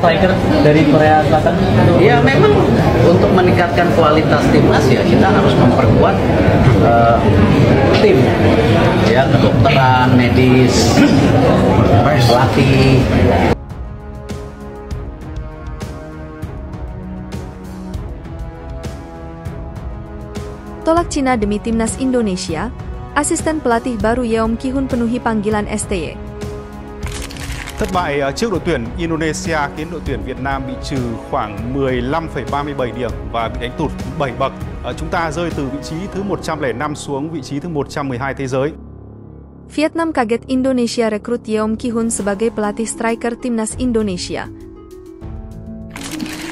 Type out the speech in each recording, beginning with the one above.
striker dari Korea Selatan? Ya memang untuk meningkatkan kualitas timnas ya kita harus memperkuat tim, ya kedokteran, medis, pelatih. Tolak Cina demi timnas Indonesia, asisten pelatih baru Yeom Ki-hun penuhi panggilan STY. Thất bại trước đội tuyển Indonesia khiến đội tuyển Việt Nam bị trừ khoảng 15,37 điểm và bị đánh tụt 7 bậc. Chúng ta rơi từ vị trí thứ 105 xuống vị trí thứ 112 thế giới. Vietnam kaget Indonesia rekrut Yeom Ki-hun sebagai pelatih striker timnas Indonesia.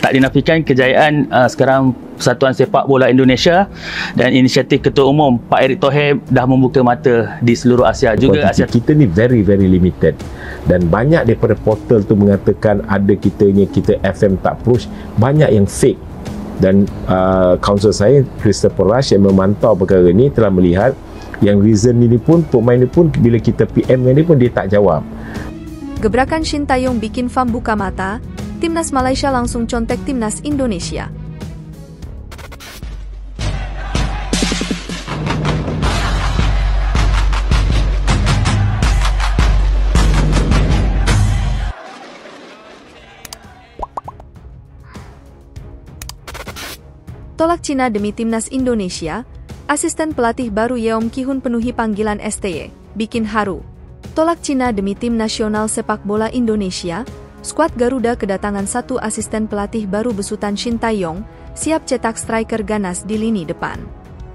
Tak dinafikan kejayaan sekarang Persatuan Sepak Bola Indonesia dan inisiatif Ketua Umum Pak Erick Thohir dah membuka mata di seluruh Asia juga. Asia kita ni very limited dan banyak daripada portal tu mengatakan ada kita FM tak push, banyak yang fake dan counsel saya Christopher Rush yang memantau perkara ni telah melihat yang reason ini pun pemain ni pun bila kita PM ni pun dia tak jawab. Gebrakan Shin Tae-yong bikin FAM buka mata. Timnas Malaysia langsung contek timnas Indonesia. Tolak Cina demi timnas Indonesia, asisten pelatih baru Yeom Ki-hun penuhi panggilan STY, bikin haru. Tolak Cina demi tim nasional sepak bola Indonesia. Skuad Garuda kedatangan satu asisten pelatih baru besutan Shin Tae-yong, siap cetak striker ganas di lini depan.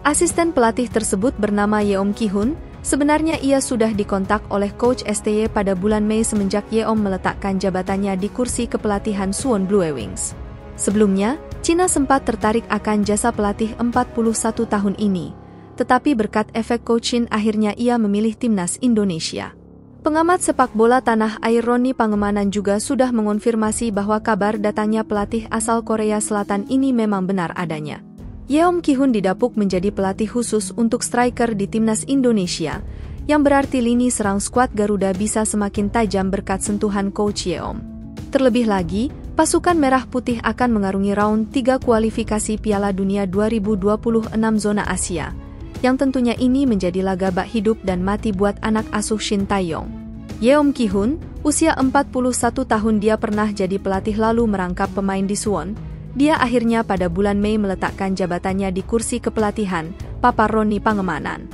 Asisten pelatih tersebut bernama Yeom Ki-hun, sebenarnya ia sudah dikontak oleh coach STY pada bulan Mei semenjak Yeom meletakkan jabatannya di kursi kepelatihan Suwon Blue Wings. Sebelumnya, Cina sempat tertarik akan jasa pelatih 41 tahun ini, tetapi berkat efek coach Shin akhirnya ia memilih timnas Indonesia. Pengamat sepak bola tanah air Roni Pangemanan juga sudah mengonfirmasi bahwa kabar datangnya pelatih asal Korea Selatan ini memang benar adanya. Yeom Ki-hun didapuk menjadi pelatih khusus untuk striker di timnas Indonesia, yang berarti lini serang skuad Garuda bisa semakin tajam berkat sentuhan coach Yeom. Terlebih lagi, pasukan Merah Putih akan mengarungi round 3 kualifikasi Piala Dunia 2026 zona Asia, yang tentunya ini menjadi laga bak hidup dan mati buat anak asuh Shin Tae-yong. Yeom Ki-hun, usia 41 tahun dia pernah jadi pelatih lalu merangkap pemain di Suwon. Dia akhirnya pada bulan Mei meletakkan jabatannya di kursi kepelatihan, papar Roni Pangemanan.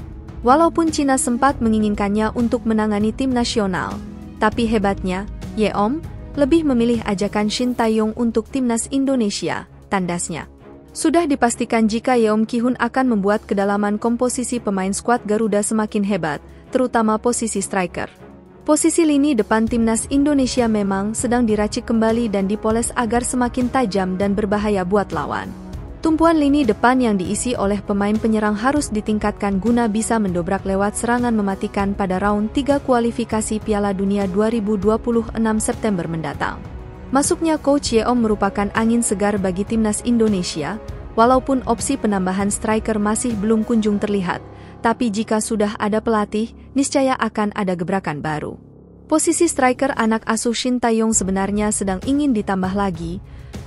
Walaupun Cina sempat menginginkannya untuk menangani tim nasional, tapi hebatnya, Yeom lebih memilih ajakan Shin Tae-yong untuk timnas Indonesia, tandasnya. Sudah dipastikan jika Yeom Ki-hun akan membuat kedalaman komposisi pemain skuad Garuda semakin hebat, terutama posisi striker. Posisi lini depan timnas Indonesia memang sedang diracik kembali dan dipoles agar semakin tajam dan berbahaya buat lawan. Tumpuan lini depan yang diisi oleh pemain penyerang harus ditingkatkan guna bisa mendobrak lewat serangan mematikan pada round 3 kualifikasi Piala Dunia 2026 September mendatang. Masuknya coach Yeom merupakan angin segar bagi timnas Indonesia, walaupun opsi penambahan striker masih belum kunjung terlihat, tapi jika sudah ada pelatih, niscaya akan ada gebrakan baru. Posisi striker anak asuh Shin Tae-yong sebenarnya sedang ingin ditambah lagi.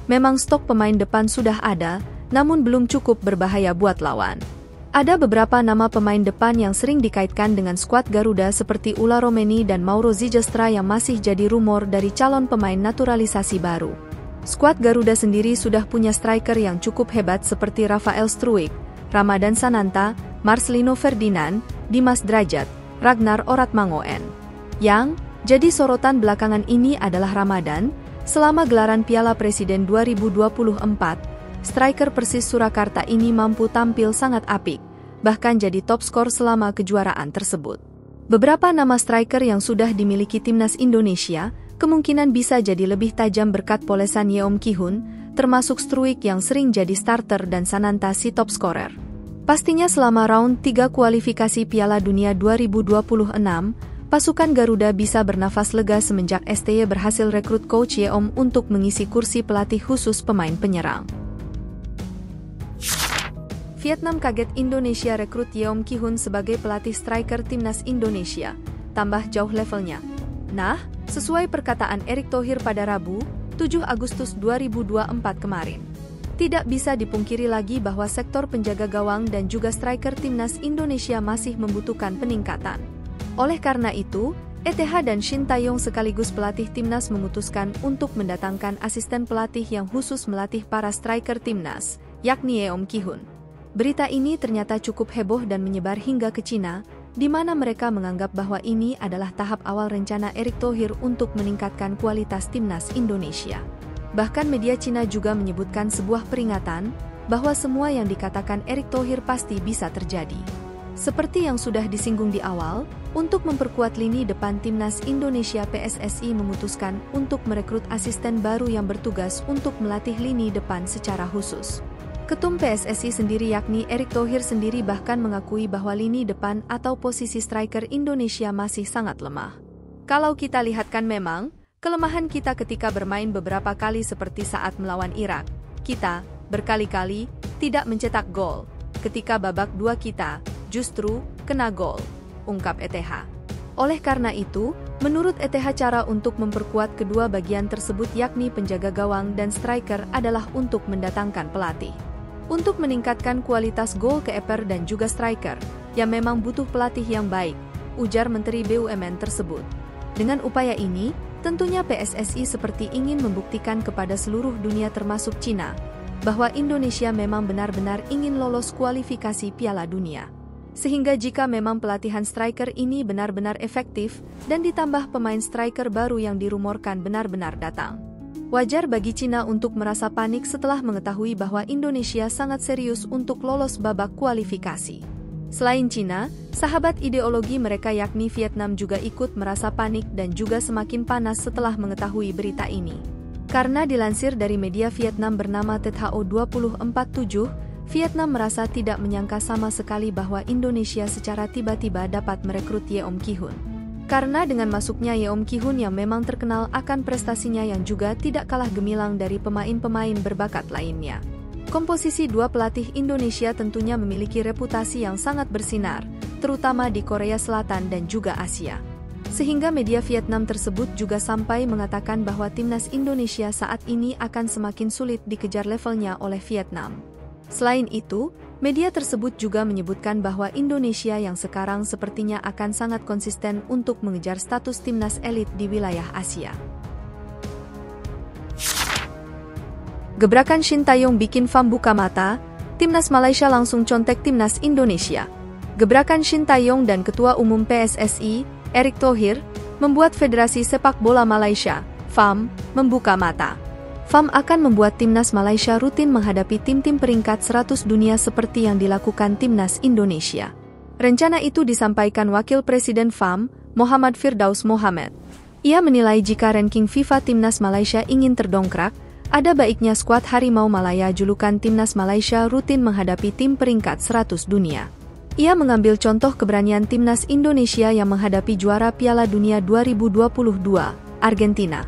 Memang stok pemain depan sudah ada, namun belum cukup berbahaya buat lawan. Ada beberapa nama pemain depan yang sering dikaitkan dengan skuad Garuda seperti Ula Romeni dan Mauro Zigestra yang masih jadi rumor dari calon pemain naturalisasi baru. Skuad Garuda sendiri sudah punya striker yang cukup hebat seperti Rafael Struijk, Ramadan Sananta, Marcelino Ferdinand, Dimas Drajat, Ragnar Oratmangoen. Yang jadi sorotan belakangan ini adalah Ramadan. Selama gelaran Piala Presiden 2024, striker Persis Surakarta ini mampu tampil sangat apik, bahkan jadi top skor selama kejuaraan tersebut. Beberapa nama striker yang sudah dimiliki timnas Indonesia, kemungkinan bisa jadi lebih tajam berkat polesan Yeom Ki-hun, termasuk Struijk yang sering jadi starter dan Sananta si top scorer. Pastinya selama round 3 kualifikasi Piala Dunia 2026, pasukan Garuda bisa bernafas lega semenjak STY berhasil rekrut coach Yeom untuk mengisi kursi pelatih khusus pemain penyerang. Vietnam kaget Indonesia rekrut Yeom Ki-hun sebagai pelatih striker timnas Indonesia, tambah jauh levelnya. Nah, sesuai perkataan Erick Thohir pada Rabu, 7 Agustus 2024 kemarin. Tidak bisa dipungkiri lagi bahwa sektor penjaga gawang dan juga striker timnas Indonesia masih membutuhkan peningkatan. Oleh karena itu, ETH dan Shin Tae-yong sekaligus pelatih timnas memutuskan untuk mendatangkan asisten pelatih yang khusus melatih para striker timnas, yakni Yeom Ki-hun. Berita ini ternyata cukup heboh dan menyebar hingga ke Cina, di mana mereka menganggap bahwa ini adalah tahap awal rencana Erick Thohir untuk meningkatkan kualitas timnas Indonesia. Bahkan media Cina juga menyebutkan sebuah peringatan bahwa semua yang dikatakan Erick Thohir pasti bisa terjadi. Seperti yang sudah disinggung di awal, untuk memperkuat lini depan timnas Indonesia, PSSI memutuskan untuk merekrut asisten baru yang bertugas untuk melatih lini depan secara khusus. Ketum PSSI sendiri yakni Erick Thohir sendiri bahkan mengakui bahwa lini depan atau posisi striker Indonesia masih sangat lemah. Kalau kita lihatkan memang, kelemahan kita ketika bermain beberapa kali seperti saat melawan Irak, kita berkali-kali tidak mencetak gol. Ketika babak 2 kita justru kena gol, ungkap ETH. Oleh karena itu, menurut ETH cara untuk memperkuat kedua bagian tersebut yakni penjaga gawang dan striker adalah untuk mendatangkan pelatih. Untuk meningkatkan kualitas gol keeper dan juga striker, yang memang butuh pelatih yang baik, ujar Menteri BUMN tersebut. Dengan upaya ini, tentunya PSSI seperti ingin membuktikan kepada seluruh dunia termasuk Cina, bahwa Indonesia memang benar-benar ingin lolos kualifikasi Piala Dunia. Sehingga jika memang pelatihan striker ini benar-benar efektif, dan ditambah pemain striker baru yang dirumorkan benar-benar datang, wajar bagi Cina untuk merasa panik setelah mengetahui bahwa Indonesia sangat serius untuk lolos babak kualifikasi. Selain Cina, sahabat ideologi mereka yakni Vietnam juga ikut merasa panik dan juga semakin panas setelah mengetahui berita ini. Karena dilansir dari media Vietnam bernama THO247, Vietnam merasa tidak menyangka sama sekali bahwa Indonesia secara tiba-tiba dapat merekrut Yeom Ki-hun. Karena dengan masuknya Yeom Ki-hun yang memang terkenal akan prestasinya yang juga tidak kalah gemilang dari pemain-pemain berbakat lainnya. Komposisi dua pelatih Indonesia tentunya memiliki reputasi yang sangat bersinar, terutama di Korea Selatan dan juga Asia. Sehingga media Vietnam tersebut juga sampai mengatakan bahwa timnas Indonesia saat ini akan semakin sulit dikejar levelnya oleh Vietnam. Selain itu, media tersebut juga menyebutkan bahwa Indonesia yang sekarang sepertinya akan sangat konsisten untuk mengejar status timnas elit di wilayah Asia. Gebrakan Shin Tae-yong bikin FAM buka mata, timnas Malaysia langsung contek timnas Indonesia. Gebrakan Shin Tae-yong dan Ketua Umum PSSI, Erick Thohir, membuat Federasi Sepak Bola Malaysia, FAM, membuka mata. FAM akan membuat timnas Malaysia rutin menghadapi tim-tim peringkat 100 dunia seperti yang dilakukan timnas Indonesia. Rencana itu disampaikan Wakil Presiden FAM, Muhammad Firdaus Mohamed. Ia menilai jika ranking FIFA timnas Malaysia ingin terdongkrak, ada baiknya skuad Harimau Malaya julukan timnas Malaysia rutin menghadapi tim peringkat 100 dunia. Ia mengambil contoh keberanian timnas Indonesia yang menghadapi juara Piala Dunia 2022, Argentina.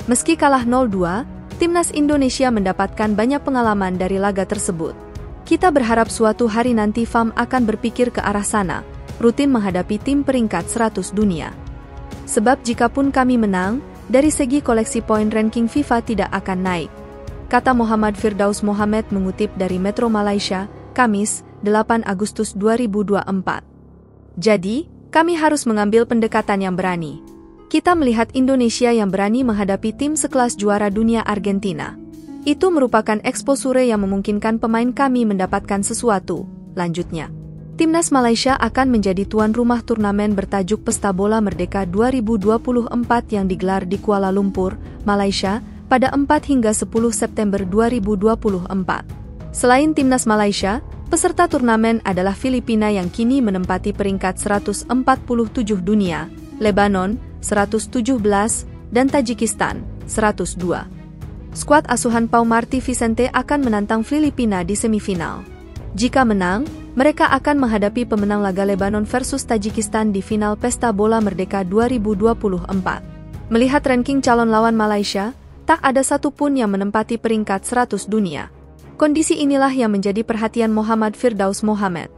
Meski kalah 0-2, timnas Indonesia mendapatkan banyak pengalaman dari laga tersebut. Kita berharap suatu hari nanti FAM akan berpikir ke arah sana, rutin menghadapi tim peringkat 100 dunia. Sebab jikapun kami menang, dari segi koleksi poin ranking FIFA tidak akan naik, kata Muhammad Firdaus Mohamed mengutip dari Metro Malaysia, Kamis, 8 Agustus 2024. Jadi, kami harus mengambil pendekatan yang berani. Kita melihat Indonesia yang berani menghadapi tim sekelas juara dunia Argentina. Itu merupakan exposure yang memungkinkan pemain kami mendapatkan sesuatu, lanjutnya. Timnas Malaysia akan menjadi tuan rumah turnamen bertajuk Pesta Bola Merdeka 2024 yang digelar di Kuala Lumpur, Malaysia, pada 4 hingga 10 September 2024. Selain timnas Malaysia, peserta turnamen adalah Filipina yang kini menempati peringkat 147 dunia, Lebanon, 117, dan Tajikistan, 102. Skuad asuhan Pau Marti Vicente akan menantang Filipina di semifinal. Jika menang, mereka akan menghadapi pemenang laga Lebanon versus Tajikistan di final Pesta Bola Merdeka 2024. Melihat ranking calon lawan Malaysia, tak ada satupun yang menempati peringkat 100 dunia. Kondisi inilah yang menjadi perhatian Muhammad Firdaus Mohamed.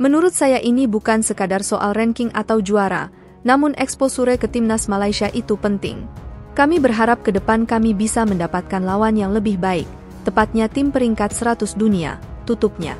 Menurut saya ini bukan sekadar soal ranking atau juara, namun exposure ke timnas Malaysia itu penting. Kami berharap ke depan kami bisa mendapatkan lawan yang lebih baik, tepatnya tim peringkat 100 dunia, tutupnya.